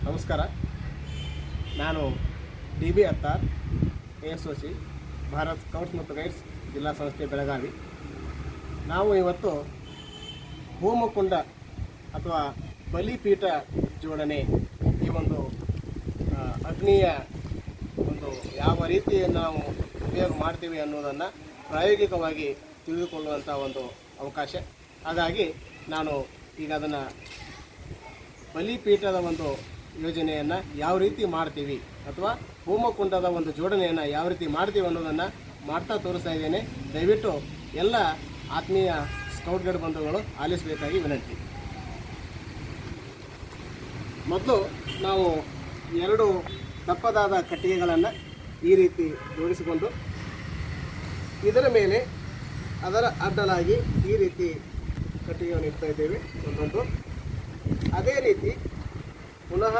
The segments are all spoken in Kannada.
ನಮಸ್ಕಾರ. ನಾನು DB Attar, ASOC Bharat scouts ಮತ್ತು ಗೈಡ್ಸ್ ಜಿಲ್ಲಾ ಸಂಸ್ಥೆ ಬೆಳಗಾವಿ. ನಾವು ಇವತ್ತು ಹೋಮಕುಂಡ ಅಥವಾ ಬಲಿಪೀಠ ಜೋಡಣೆ ಈ ಒಂದು ಅಗ್ನಿಯ ಒಂದು ಯಾವ ರೀತಿ ನಾವು ಉಪಯೋಗ ಮಾಡ್ತೀವಿ ಅನ್ನೋದನ್ನು ಪ್ರಾಯೋಗಿಕವಾಗಿ ತಿಳಿದುಕೊಳ್ಳುವಂಥ ಒಂದು ಅವಕಾಶ. ಹಾಗಾಗಿ ನಾನು ಈಗ ಅದನ್ನು ಬಲಿಪೀಠದ ಒಂದು ಯೋಜನೆಯನ್ನು ಯಾವ ರೀತಿ ಮಾಡ್ತೀವಿ ಅಥವಾ ಹೋಮಕುಂಡದ ಒಂದು ಜೋಡಣೆಯನ್ನು ಯಾವ ರೀತಿ ಮಾಡ್ತೀವಿ ಅನ್ನೋದನ್ನು ಮಾಡ್ತಾ ತೋರಿಸ್ತಾ ಇದ್ದೇನೆ. ದಯವಿಟ್ಟು ಎಲ್ಲ ಆತ್ಮೀಯ ಸ್ಕೌಟ್ ಗೈಡ್ ಬಂಧುಗಳು ಆಲಿಸಬೇಕಾಗಿ ವಿನಂತಿ. ಮೊದಲು ನಾವು 2 ದಪ್ಪದಾದ ಕಟ್ಟಿಗೆಗಳನ್ನು ಈ ರೀತಿ ಜೋಡಿಸಿಕೊಂಡು ಇದರ ಮೇಲೆ ಅದರ ಅಡ್ಡಲಾಗಿ ಈ ರೀತಿ ಕಟ್ಟಿಗೆಯನ್ನು ಇಡ್ತಾ ಇದ್ದೇವೆ ಒಂದೊಂದು. ಅದೇ ರೀತಿ ಪುನಃ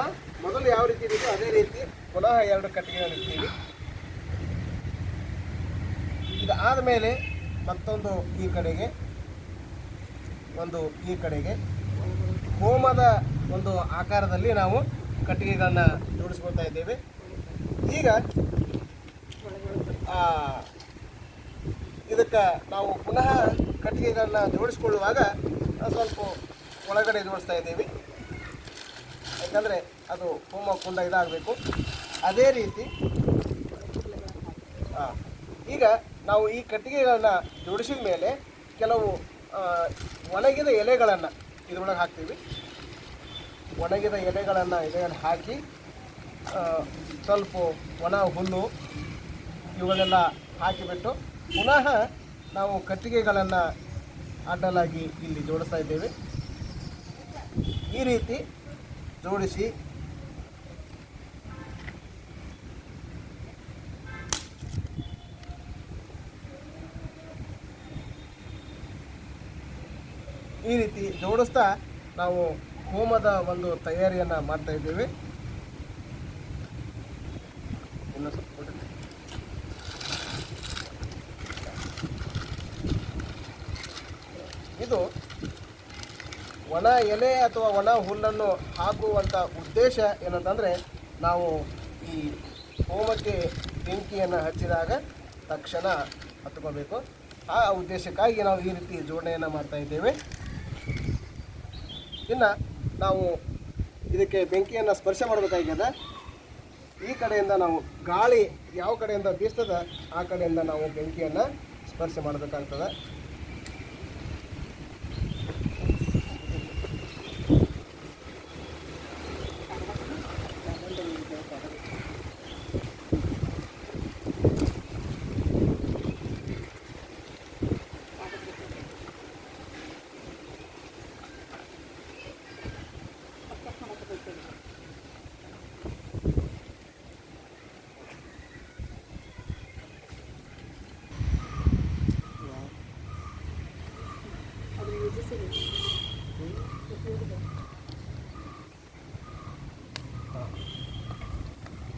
ಮೊದಲು ಯಾವ ರೀತಿ ಇದೆಯೋ ಅದೇ ರೀತಿ ಪುನಃ 2 ಕಟ್ಟಿಗೆಗಳನ್ನು ಇಡ್ತೀವಿ. ಇದಾದ ಮೇಲೆ ಮತ್ತೊಂದು ಈ ಕಡೆಗೆ, ಒಂದು ಈ ಕಡೆಗೆ ಹೋಮದ ಒಂದು ಆಕಾರದಲ್ಲಿ ನಾವು ಕಟ್ಟಿಗೆಗಳನ್ನು ಜೋಡಿಸ್ಕೊಳ್ತಾ ಇದ್ದೇವೆ. ಈಗ ಇದಕ್ಕೆ ನಾವು ಪುನಃ ಕಟ್ಟಿಗೆಗಳನ್ನ ಜೋಡಿಸ್ಕೊಳ್ಳುವಾಗ ಸ್ವಲ್ಪ ಒಳಗಡೆ ಜೋಡಿಸ್ತಾ ಇದ್ದೀವಿ, ಯಾಕಂದರೆ ಅದು ಹೋಮಕುಂಡ ಇದಾಗಬೇಕು. ಅದೇ ರೀತಿ ಈಗ ನಾವು ಈ ಕಟ್ಟಿಗೆಗಳನ್ನ ಜೋಡಿಸಿದ ಮೇಲೆ ಕೆಲವು ಒಣಗಿದ ಎಲೆಗಳನ್ನು ಇದರೊಳಗೆ ಹಾಕ್ತೀವಿ. ಒಣಗಿದ ಎಲೆಗಳನ್ನು ಇದರಲ್ಲಿ ಹಾಕಿ ಸ್ವಲ್ಪ ಒಣ ಹುಲ್ಲು ಇವುಗಳೆಲ್ಲ ಹಾಕಿಬಿಟ್ಟು ಪುನಃ ನಾವು ಕಟ್ಟಿಗೆಗಳನ್ನು ಅಡ್ಡಲಾಗಿ ಇಲ್ಲಿ ಜೋಡಿಸ್ತಾ ಇದ್ದೇವೆ. ಈ ರೀತಿ ಜೋಡಿಸಿ ಈ ರೀತಿ ಜೋಡಿಸ್ತಾ ನಾವು ಹೋಮದ ಒಂದು ತಯಾರಿಯನ್ನು ಮಾಡ್ತಾ ಇದ್ದೇವೆ. ಇದು ಒಣ ಎಲೆ ಅಥವಾ ಒಣ ಹುಲ್ಲನ್ನು ಹಾಕುವಂಥ ಉದ್ದೇಶ ಏನಂತಂದರೆ, ನಾವು ಈ ಹೋಮಕ್ಕೆ ಬೆಂಕಿಯನ್ನು ಹಚ್ಚಿದಾಗ ತಕ್ಷಣ ಹತ್ಕೋಬೇಕು. ಆ ಉದ್ದೇಶಕ್ಕಾಗಿ ನಾವು ಈ ರೀತಿ ಜೋಡಣೆಯನ್ನು ಮಾಡ್ತಾ ಇದ್ದೇವೆ. ಇನ್ನು ನಾವು ಇದಕ್ಕೆ ಬೆಂಕಿಯನ್ನು ಸ್ಪರ್ಶ ಮಾಡಬೇಕಾಗ್ಯದ. ಈ ಕಡೆಯಿಂದ ನಾವು ಗಾಳಿ ಯಾವ ಕಡೆಯಿಂದ ಬೀಸ್ತದ ಆ ಕಡೆಯಿಂದ ನಾವು ಬೆಂಕಿಯನ್ನು ಸ್ಪರ್ಶ ಮಾಡಬೇಕಾಗ್ತದೆ.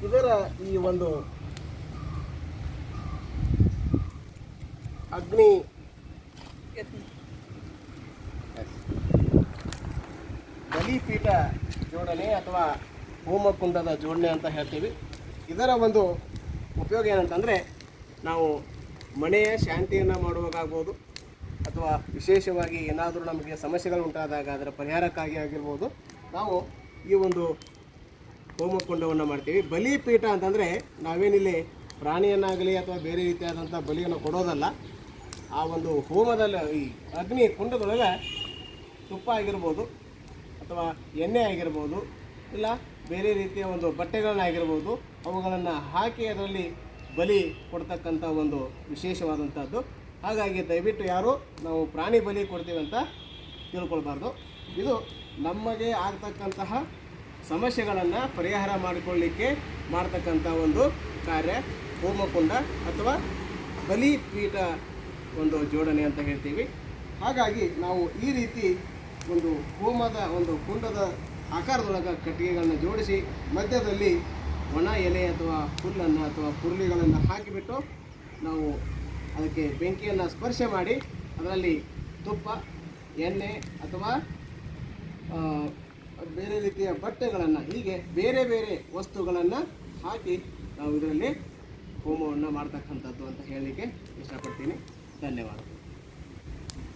ಇದರ ಈ ಒಂದು ಅಗ್ನಿ ಬಲಿಪೀಠ ಜೋಡಣೆ ಅಥವಾ ಹೋಮಕುಂಡದ ಜೋಡಣೆ ಅಂತ ಹೇಳ್ತೀವಿ. ಇದರ ಒಂದು ಉಪಯೋಗ ಏನಂತಂದರೆ, ನಾವು ಮನೆಯ ಶಾಂತಿಯನ್ನು ಮಾಡುವಾಗಾಗ್ಬೋದು ಅಥವಾ ವಿಶೇಷವಾಗಿ ಏನಾದರೂ ನಮಗೆ ಸಮಸ್ಯೆಗಳು ಉಂಟಾದಾಗ ಅದರ ಪರಿಹಾರಕ್ಕಾಗಿ ಆಗಿರ್ಬೋದು ನಾವು ಈ ಒಂದು ಹೋಮಕುಂಡವನ್ನು ಮಾಡ್ತೀವಿ. ಬಲಿಪೀಠ ಅಂತಂದರೆ ನಾವೇನಿಲ್ಲಿ ಪ್ರಾಣಿಯನ್ನಾಗಲಿ ಅಥವಾ ಬೇರೆ ರೀತಿಯಾದಂಥ ಬಲಿಯನ್ನು ಕೊಡೋದಲ್ಲ. ಆ ಒಂದು ಹೋಮದಲ್ಲಿ ಈ ಅಗ್ನಿ ಕುಂಡದೊಳಗೆ ತುಪ್ಪ ಆಗಿರ್ಬೋದು ಅಥವಾ ಎಣ್ಣೆ ಆಗಿರ್ಬೋದು ಇಲ್ಲ ಬೇರೆ ರೀತಿಯ ಒಂದು ಬಟ್ಟೆಗಳನ್ನಾಗಿರ್ಬೋದು ಅವುಗಳನ್ನು ಹಾಕಿ ಅದರಲ್ಲಿ ಬಲಿ ಕೊಡ್ತಕ್ಕಂಥ ಒಂದು ವಿಶೇಷವಾದಂಥದ್ದು. ಹಾಗಾಗಿ ದಯವಿಟ್ಟು ಯಾರು ನಾವು ಪ್ರಾಣಿ ಬಲಿ ಕೊಡ್ತೀವಿ ಅಂತ ತಿಳ್ಕೊಳ್ಬಾರ್ದು. ಇದು ನಮಗೆ ಆಗ್ತಕ್ಕಂತಹ ಸಮಸ್ಯೆಗಳನ್ನು ಪರಿಹಾರ ಮಾಡಿಕೊಳ್ಳಲಿಕ್ಕೆ ಮಾಡ್ತಕ್ಕಂಥ ಒಂದು ಕಾರ್ಯ ಹೋಮಕುಂಡ ಅಥವಾ ಬಲಿಪೀಠ ಒಂದು ಜೋಡಣೆ ಅಂತ ಹೇಳ್ತೀವಿ. ಹಾಗಾಗಿ ನಾವು ಈ ರೀತಿ ಒಂದು ಹೋಮದ ಒಂದು ಕುಂಡದ ಆಕಾರದೊಳಗೆ ಕಟ್ಟಿಗೆಗಳನ್ನು ಜೋಡಿಸಿ ಮಧ್ಯದಲ್ಲಿ ಒಣ ಎಲೆ ಅಥವಾ ಹುಲ್ಲನ್ನು ಅಥವಾ ಹುರುಳಿಗಳನ್ನು ಹಾಕಿಬಿಟ್ಟು ನಾವು ಅದಕ್ಕೆ ಬೆಂಕಿಯನ್ನು ಸ್ಪರ್ಶ ಮಾಡಿ ಅದರಲ್ಲಿ ತುಪ್ಪ, ಎಣ್ಣೆ ಅಥವಾ ಬೇರೆ ರೀತಿಯ ಬಟ್ಟೆಗಳನ್ನು, ಹೀಗೆ ಬೇರೆ ಬೇರೆ ವಸ್ತುಗಳನ್ನು ಹಾಕಿ ನಾವು ಇದರಲ್ಲಿ ಹೋಮವನ್ನು ಮಾಡ್ತಕ್ಕಂಥದ್ದು ಅಂತ ಹೇಳಲಿಕ್ಕೆ ಇಷ್ಟಪಡ್ತೀನಿ. ಧನ್ಯವಾದ.